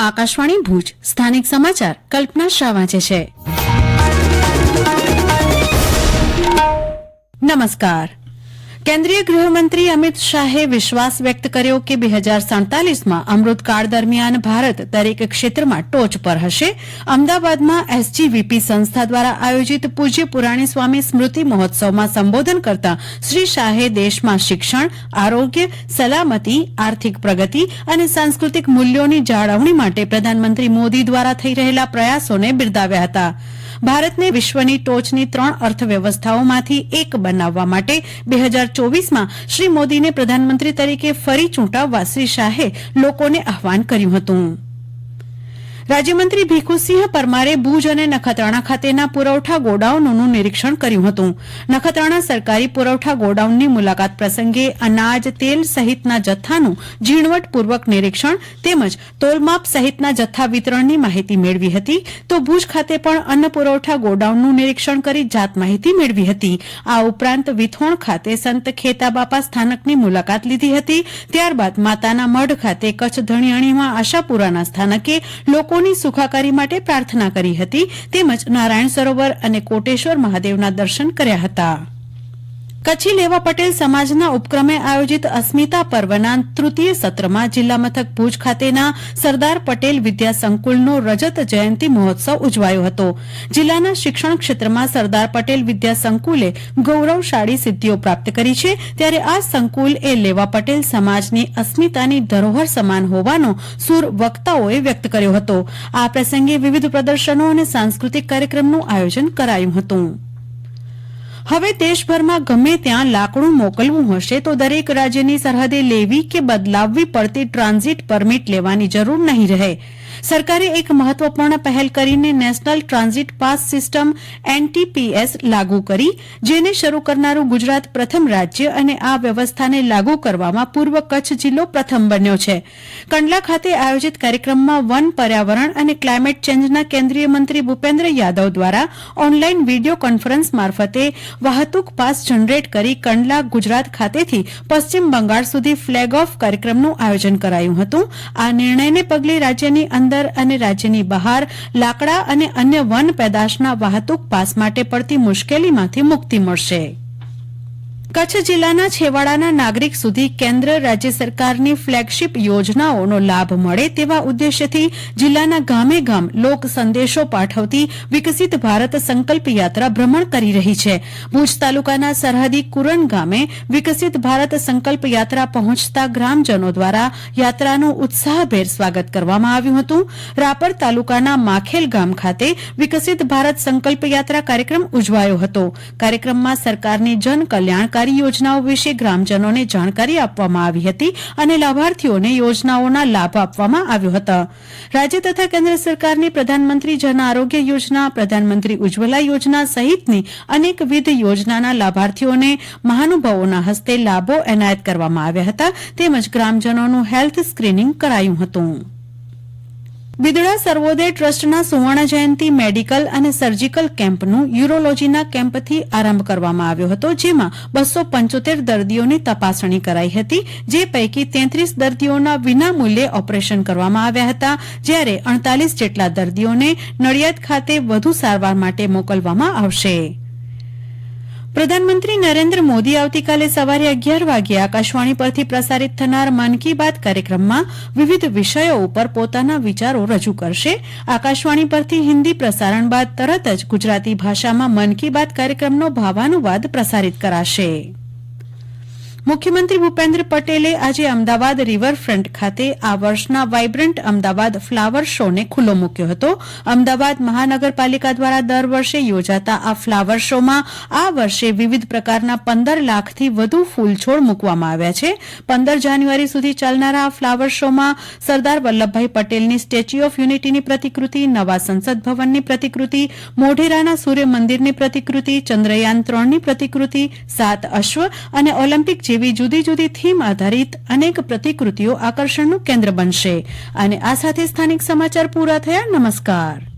આકાશવાણી ભુજ સ્થાનિક સમાચાર કલ્પના શાહ વાંચે છે. નમસ્કાર. કેન્દ્રીય ગૃહમંત્રી અમિત શાહે વિશ્વાસ વ્યક્ત કર્યો કે 2047માં અમૃતકાળ દરમિયાન ભારત દરેક ક્ષેત્રમાં ટોચ પર હશે. અમદાવાદમાં એસજીવીપી સંસ્થા દ્વારા આયોજિત પૂજ્ય પુરાણી સ્વામી સ્મૃતિ મહોત્સવમાં સંબોધન કરતા શ્રી શાહે દેશમાં શિક્ષણ, આરોગ્ય, સલામતી, આર્થિક પ્રગતિ અને સાંસ્કૃતિક મૂલ્યોની જાળવણી માટે પ્રધાનમંત્રી મોદી દ્વારા થઈ રહેલા પ્રયાસોને બિરદાવ્યા હતા. ભારતને વિશ્વની ટોચની 3 અર્થવ્યવસ્થાઓમાંથી એક બનાવવા માટે 2024માં શ્રી મોદીને પ્રધાનમંત્રી તરીકે ફરી ચૂંટાવવા શ્રી શાહે લોકોને આહવાન કર્યું હતું. રાજ્યમંત્રી ભીખુસિંહ પરમારે ભુજ અને નખત્રાણા ખાતેના પુરવઠા ગોડાઉનોનું નિરીક્ષણ કર્યું હતું. નખત્રાણા સરકારી પુરવઠા ગોડાઉનની મુલાકાત પ્રસંગે અનાજ, તેલ સહિતના જથ્થાનું ઝીણવટપૂર્વક નિરીક્ષણ તેમજ તોલમાપ સહિતના જથ્થા વિતરણની માહિતી મેળવી હતી. તો ભુજ ખાતે પણ અન્ન પુરવઠા ગોડાઉનનું નિરીક્ષણ કરી જાત માહિતી મેળવી હતી. આ ઉપરાંત વિથોણ ખાતે સંત ખેતાબાપા સ્થાનકની મુલાકાત લીધી હતી. ત્યારબાદ માતાના મઢ ખાતે કચ્છ ધણીયાણીમાં આશાપુરાના સ્થાનકે લોકો ની સુખાકારી માટે પ્રાર્થના કરી હતી તેમજ નારાયણ સરોવર અને કોટેશ્વર મહાદેવના દર્શન કર્યા હતા. કચ્છી લેવા પટેલ સમાજના ઉપક્રમે આયોજિત અસ્મિતા પર્વના તૃતીય સત્રમાં જિલ્લા મથક ભુજ ખાતેના સરદાર પટેલ વિદ્યા સંકુલનો રજત જયંતિ મહોત્સવ ઉજવાયો હતો. જિલ્લાના શિક્ષણ ક્ષેત્રમાં સરદાર પટેલ વિદ્યા સંકુલે ગૌરવશાળી સિદ્ધિઓ પ્રાપ્ત કરી છે ત્યારે આ સંકુલ એ લેવા પટેલ સમાજની અસ્મિતાની ધરોહર સમાન હોવાનો સૂર વક્તાઓએ વ્યક્ત કર્યો હતો. આ પ્રસંગે વિવિધ પ્રદર્શનો અને સાંસ્કૃતિક કાર્યક્રમનું આયોજન કરાયું હતું. હવે દેશભરમાં ગમે ત્યાં લાકડું મોકલવું હશે તો દરેક રાજ્યની સરહદે લેવી કે બદલાવવી પડતી ટ્રાન્ઝિટ પરમિટ લેવાની જરૂર નહીં રહે. સરકારે એક મહત્વપૂર્ણ પહેલ કરીને નેશનલ ટ્રાન્ઝિટ પાસ સિસ્ટમ એનટીપીએસ લાગુ કરી, જેને શરૂ કરનારું ગુજરાત પ્રથમ રાજ્ય અને આ વ્યવસ્થાને લાગુ કરવામાં પૂર્વ કચ્છ જિલ્લો પ્રથમ બન્યો છે. કંડલા ખાતે આયોજિત કાર્યક્રમમાં વન, પર્યાવરણ અને ક્લાઇમેટ ચેન્જના કેન્દ્રીય મંત્રી ભૂપેન્દ્ર યાદવ દ્વારા ઓનલાઈન વિડીયો કોન્ફરન્સ મારફતે વાહતુક પાસ જનરેટ કરી કંડલા, ગુજરાત ખાતેથી પશ્ચિમ બંગાળ સુધી ફ્લેગ ઓફ કાર્યક્રમનું આયોજન કરાયું હતું. આ નિર્ણયને પગલે રાજ્યની અંદર અને રાજ્યની બહાર લાકડા અને અન્ય વન પેદાશના વાહતુક પાસ માટે પડતી મુશ્કેલીમાંથી મુક્તિ મળશે. કચ્છ જિલ્લાના છેવાડાના નાગરિક સુધી કેન્દ્ર, રાજ્ય સરકારની ફ્લેગશીપ યોજનાઓનો લાભ મળે તેવા ઉદ્દેશ્યથી જિલ્લાના ગામે ગામ લોક સંદેશો પાઠવતી વિકસિત ભારત સંકલ્પ યાત્રા ભ્રમણ કરી રહી છે. ભુજ તાલુકાના સરહદી કુરન ગામે વિકસિત ભારત સંકલ્પ યાત્રા પહોંચતા ગ્રામજનો દ્વારા યાત્રાનું ઉત્સાહભેર સ્વાગત કરવામાં આવ્યું હતું. રાપર તાલુકાના માખેલ ગામ ખાતે વિકસિત ભારત સંકલ્પ યાત્રા કાર્યક્રમ ઉજવાયો હતો. કાર્યક્રમમાં સરકારની જન કલ્યાણ યોજનાઓ વિશે ગ્રામજનોને જાણકારી આપવામાં આવી હતી અને લાભાર્થીઓને યોજનાઓના લાભ આપવામાં આવ્યો હતો. રાજ્ય તથા કેન્દ્ર સરકારની પ્રધાનમંત્રી જન આરોગ્ય યોજના, પ્રધાનમંત્રી ઉજ્જવલા યોજના સહિતની અનેકવિધ યોજનાના લાભાર્થીઓને મહાનુભાવોના હસ્તે લાભો એનાયત કરવામાં આવ્યા હતા તેમજ ગ્રામજનોનું હેલ્થ સ્ક્રીનિંગ કરાયું હતું. બિદડા સર્વોદય ટ્રસ્ટના સુવર્ણ જયંતિ મેડિકલ અને સર્જિકલ કેમ્પનું યુરોલોજીના કેમ્પથી આરંભ કરવામાં આવ્યો હતો, જેમાં 275 દર્દીઓની તપાસણી કરાઈ હતી, જે પૈકી 33 દર્દીઓના વિનામૂલ્યે ઓપરેશન કરવામાં આવ્યા હતા, જ્યારે 48 જેટલા દર્દીઓને નડિયાદ ખાતે વધુ સારવાર માટે મોકલવામાં આવશે. પ્રધાનમંત્રી નરેન્દ્ર મોદી આવતીકાલે સવારે 11 વાગ્યે આકાશવાણી પરથી પ્રસારિત થનાર મન કી બાત કાર્યક્રમમાં વિવિધ વિષયો ઉપર પોતાના વિચારો રજૂ કરશે. આકાશવાણી પરથી હિન્દી પ્રસારણ બાદ તરત જ ગુજરાતી ભાષામાં મન કી બાત કાર્યક્રમનો ભાવાનુવાદ પ્રસારિત કરાશે. મુખ્યમંત્રી ભૂપેન્દ્ર પટેલે આજે અમદાવાદ રિવરફ્રન્ટ ખાતે આ વર્ષના વાઇબ્રન્ટ અમદાવાદ ફ્લાવર શોને ખુલ્લો મૂક્યો હતો. અમદાવાદ મહાનગરપાલિકા દ્વારા દર વર્ષે યોજાતા આ ફ્લાવર શોમાં આ વર્ષે વિવિધ પ્રકારના 15 લાખથી વધુ ફૂલ છોડ મૂકવામાં આવ્યા છે. 15 જાન્યુઆરી સુધી ચાલનારા આ ફ્લાવર શોમાં સરદાર વલ્લભભાઈ પટેલની સ્ટેચ્યુ ઓફ યુનિટીની પ્રતિકૃતિ, નવા સંસદ ભવનની પ્રતિકૃતિ, મોઢેરાના સૂર્ય મંદિરની પ્રતિકૃતિ, ચંદ્રયાન 3ની પ્રતિકૃતિ, 7 અશ્વ અને ઓલિમ્પિક જેવી જુદી જુદી થીમ આધારિત અનેક પ્રતિકૃતિઓ આકર્ષણનું કેન્દ્ર બનશે. અને આ સાથે સ્થાનિક સમાચાર પૂરા થયા. નમસ્કાર.